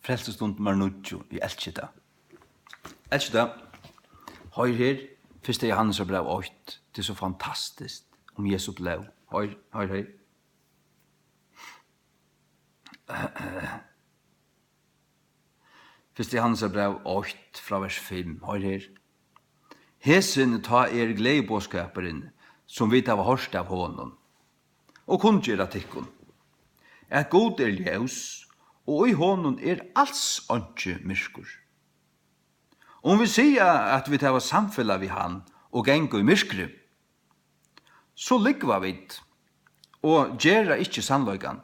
Frelsestund Marnuccio I Elchita. Elchita, høyr her, 1. Johannes brev 8, det er så fantastisk om Jesu blod. Høyr. 1. Johannes brev 8, fra vers 5, høyr her. Hesen ta gledebåskaperen, som vi har hørt av honom, og kun gjøre tikkun. God ljus, og I honom alls ikke myrkur. Om vi sier at vi tar samfella vi han, og gengo I myrkre, så ligger vi og gjør ikke sannløygan.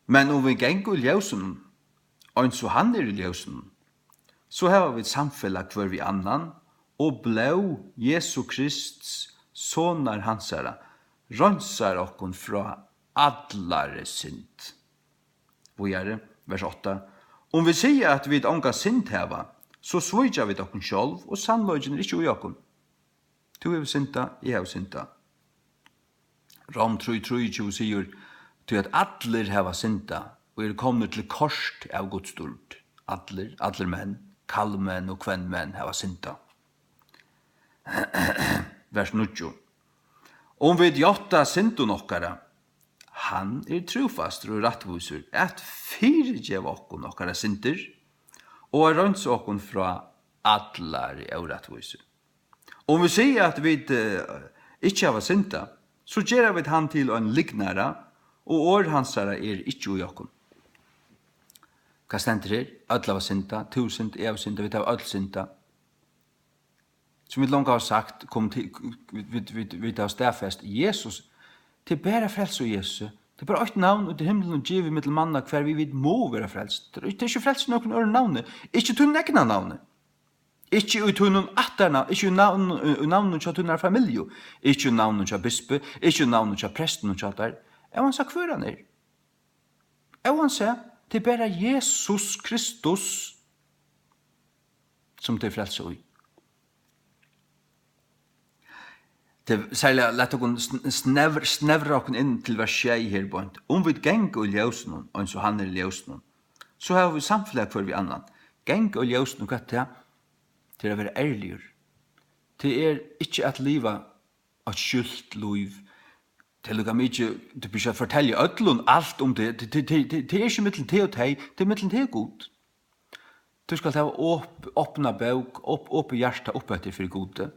Men om vi gengo I ljusen, og så han I ljusen, så har vi samfella hver vi annan, og blå Jesu Krists sonar hansara, rønsar okkon fra adlare synd. Hvor er vers 8. Om vi sier at vi ånga synd heva, så svøyja vi okkon sjálv, og sannløgjen ikke ui okkon. Du har synda, jeg har synda. Rom 3:23 sier, til at adler heva synda, og kommet til korst av Guds stort. Adler menn, kallmenn og kvennmenn heva synda. Vers 9. Om vi gjotta synden okkara, han trofast og rattviser, at fyrirgjev okkon okkara synder, og røns okkon fra adlare og rattviser. Om vi sier at vi ikke hava synda, så gjer vi han til en lignara, og århansara ikke ui okkon. Hva stender her? Ødla var synda, to synda, jeg var synda, vi tar ødla synda. Som vi langt har sagt, vi tar stedfest, Jesus, det bare frels og Jesus. Det bare et navn ut I himmelen og givet mittel manna hver vi må være frelst. Det ikke frelst noen øre navnet, ikke til negna navnet. Ikke ut noen atterna, ikke navnet til tunnar familie, ikke navnet til bispe, ikke navnet til presten og tjaltar. Han sa hver han han sa, det bare Jesus Kristus som det frelse og Det særlig lett okkur snevra okkur inn til vers 6 her på. Om vi geng og ljøsnum, og så han ljøsnum, så har vi samfunnet for vi annan. Geng og ljøsnum, hva det til å være ærligur. Det ikke at liva et skyldt liv. Til å ikke, du bør ikke fortelle ødlun alt om det. Det ikke mittel til og teg, det mittel til god. Du skal ta åpna bøk, åpne hjertet opp etter for gode.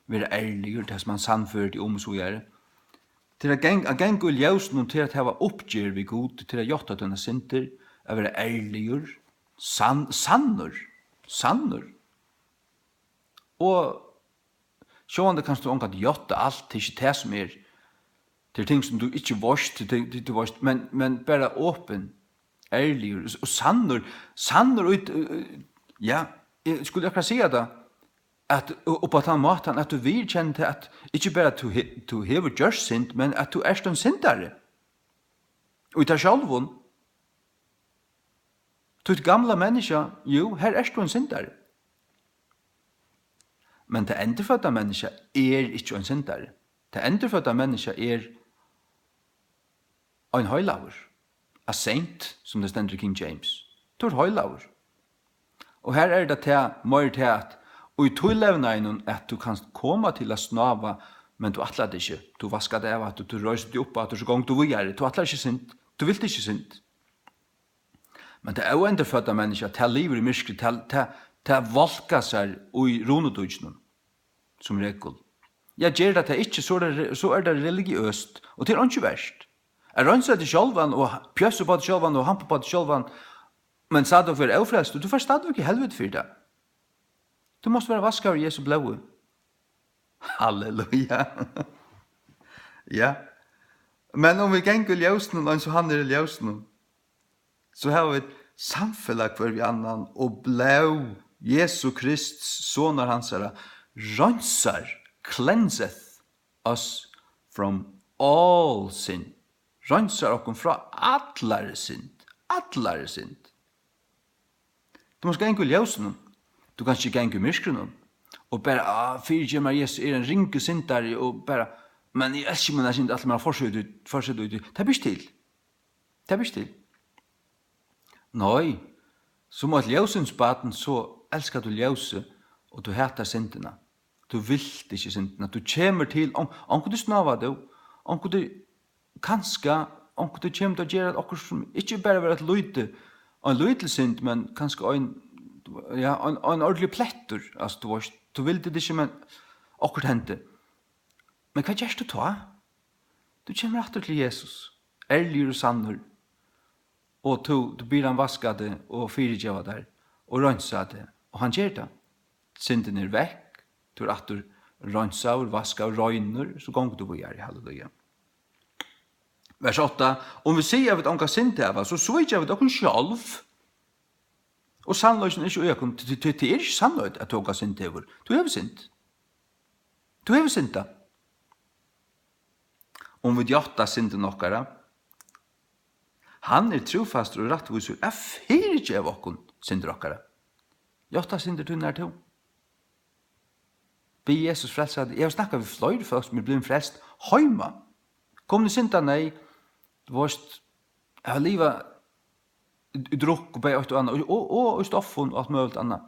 Være ærlig, det som han sannført I så gjøre. Til å genge og ljøsne til å ha oppgjør vi god, til å gjøre denne synder, å være ærlig, sannor. Og sjående kan du ångat gjøre alt, det ikke det som det ting som du ikke varst, men bare åpen, ærlig, og sannor, ja, skulle jeg si det, at og på den måten at du vil kjenne til at ikke bare at du hever gjørst synd, men at du en syndare. Og I tar sjálvun. Du gamla menneske, jo, her du en syndare. Men det endrefødda menneske ikke en syndare. Det endrefødda menneske en høylaver. A saint, som det stender I King James. Du høylaver. Og her det til, mer til at og I tøylevna innan at du kan komme til å snava, men du atler det ikke. Du vasker det av at du røyser det opp, at du så gang du vil gjøre. Du atler ikke synd. Du vil ikke synd. Men det jo endrefødda mennesker, til livet I myrskri, til valka seg I ronedøysene, som regel. Jeg gjør det ikke, så det religiøst, og det ikke verst. Jeg rønser det sjølvan, og pjøsser på det sjølvan, og hamper på det sjølvan, men sa du for avfrelst, du får stadig ikke helvete for det. Du måste vara vaskar I Jesu blod. Halleluja. Ja. Men om vi gänger ljósnum, og så han ljósnum, så har vi et samfellag for vi annan, og blod Jesu Krists sonar hansara, rønsar, cleanseth us from all sin. Rønsar okkom fra allare synd. Allare synd. Du måste gänger ljósnum. Du kan ikke genge myrskrunnen, og bare, fyrir meg Jesus en ringe syndare, og bare, men jeg elsker meg synd, at man har forsøkt ut, det blir til. Det er til. Nei, som at ljøsensbaten så elskar du ljøse, og du hatar syndina. Du vilt ikke syndina. Du kommer til, om du snava det, om du kanska, om du kommer til å gjøre okkur som ikke bare være et løyte, en løyte synd, men kanskje en ordentlig plettur. Altså, du vil det ikke, men okkur hente. Men hva gjør du ta? Du kommer etter til Jesus, ærlig og sannur, og du blir han vaska det, og fyrirgjeva der, og rønsa det, og han gjør det. Synden er vekk, du er etter rønsa og vaska og røyner, så gong du bor i halleluja. Vers 8, om vi sier at vi ikke synd av, så svitjer vi dere sjálv, og sannløysen er ikke økken, det er ikke sannløyt at du ikke synd av, du har synd. Du har synd da. Om vi gjatta synden okkara, han er trofast og rettviser, er fyrir av okkon synder okkara. Gjatta synder du nær to. Be Jesus frelsa det. Jeg har snakket med fløyre folk som er blitt frelst heima. Kom ni synda nei, du varst, jeg har livet i drukk og bei og annet, og i stoffen og alt mulig annet.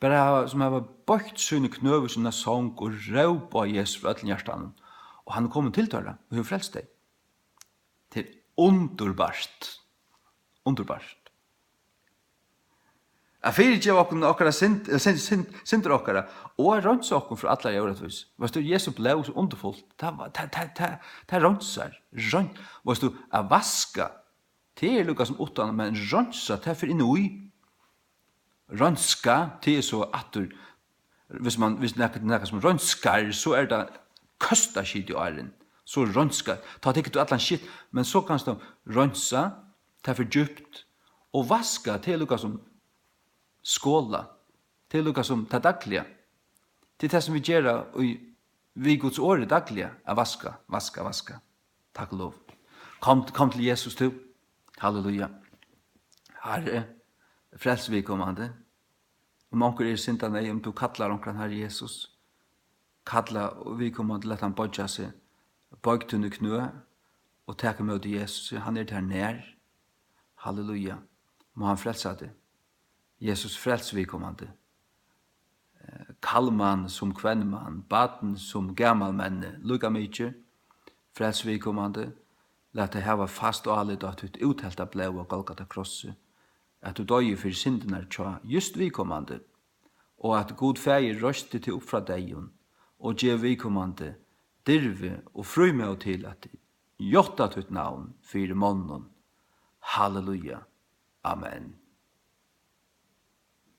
Bare som jeg var bøkt syne knøver sine sång og råp av Jesus fra alle hjertanen. Og han er kommet til tørre, og har frelst deg. Det er underbart. Underbart. Jeg fyrir ikke okkara synder okkara, og jeg rønser okkara for alle jævretvis. Hvis du Jesu ble så underfullt, det rønser. Hvis du er vaska, det er lukka som utan, men rønser, det er for inni. Rønska, det er så at du, hvis nekka som rønskar, så er det køsta skit i æren. Så rønskar, ta ikke du atlan skit, men så kan du rønsa, det er for djupt, og vaska, det er lukka som skåla, det er lukka som ta dagliga. Det er det som vi gjør vi Guds året dagliga, er vaska. Takk og lov. Kom til Jesus til. Halleluja. Herre, frels vi kommande. Om onker er synda nei, om du kallar onkran Herre Jesus, kalla og vi kommande, let han bodja seg, bøygt under knø, og teka med Jesus. Han er der nær. Halleluja. Må han frelsa det. Jesus frels vi kommande. Kallmann som kvennmann, baden som gammal menne, lukka mykje, frels vi kommande, let det hava fast og alit at du uthelta blei og Golgata krosset, at du døye for syndenar tja, just vi kommande, og at god feir røste til opp fra deion, og gjev vi kommande, dirve og frume til at jotta tutt navn fyrir månen. Halleluja. Amen.